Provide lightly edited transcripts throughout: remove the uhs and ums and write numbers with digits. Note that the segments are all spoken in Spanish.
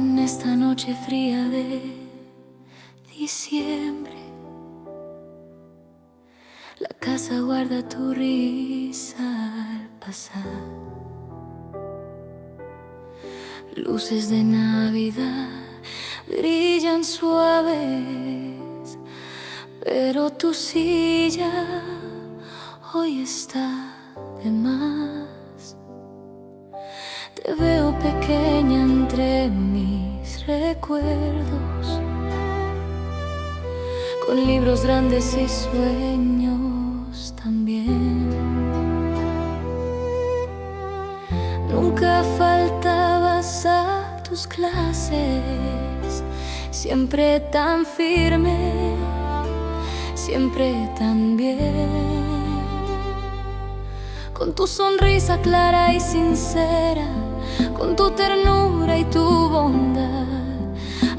En esta noche fría de diciembre, la casa guarda tu risa al pasar. Luces de Navidad brillan suaves, pero tu silla hoy está de más. Te veo pequeña entre mis recuerdos, con libros grandes y sueños también. Nunca faltabas a tus clases, siempre tan firme, siempre tan bien. Con tu sonrisa clara y sincera, con tu ternura y tu bondad,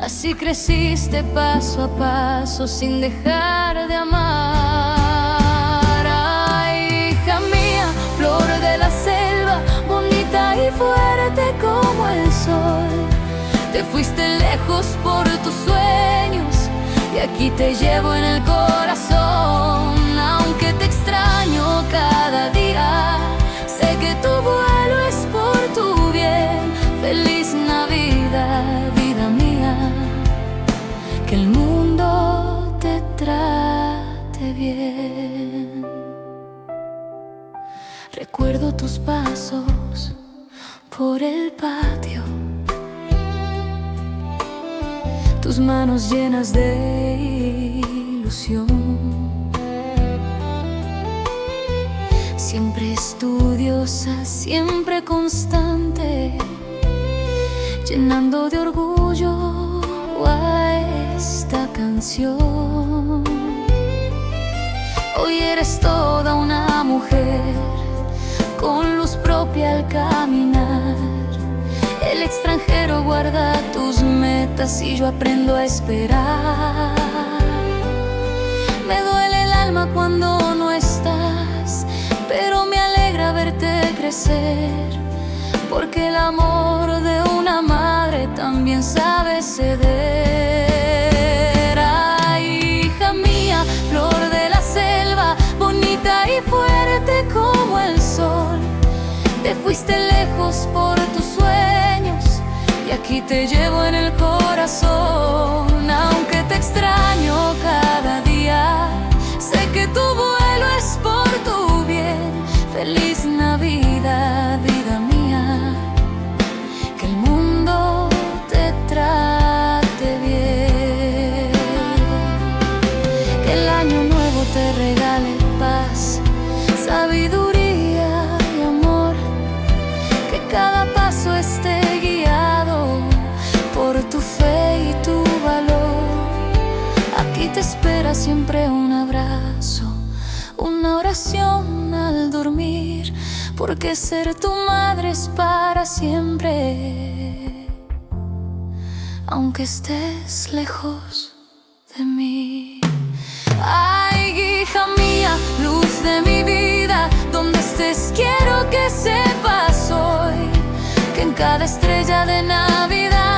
así creciste paso a paso sin dejar de amar. Ay, hija mía, flor de la selva, bonita y fuerte como el sol. Te fuiste lejos por tus sueños y aquí te llevo en el corazón. Aunque te extraño cada día, sé que tu vuelo es por tu bien. Feliz Navidad, vida mía, que el mundo te trate bien. Recuerdo tus pasos por el patio, tus manos llenas de ilusión, siempre estudiosa, siempre constante, llenando de orgullo a esta canción. Hoy eres toda una mujer, con luz propia al caminar. El extranjero guarda tus metas y yo aprendo a esperar. Me duele el alma cuando no estás, pero me alegra verte crecer, porque el amor de una madre también sabe ceder. Ay, hija mía, flor de la selva, bonita y fuerte como el sol. Te fuiste lejos por tus sueños y aquí te llevo en el corazón. Aunque te extraño cada día, sé que tu vuelo es por tu bien. Feliz Navidad, vida mía, que el mundo te trate bien. Que el año nuevo te regale paz, sabiduría y amor. Que cada paso esté guiado por tu fe y tu valor. Aquí te espera siempre un abrazo, una oración al dormir, porque ser tu madre es para siempre, aunque estés lejos de mí. Ay, hija mía, luz de mi vida, donde estés quiero que sepas hoy que en cada estrella de Navidad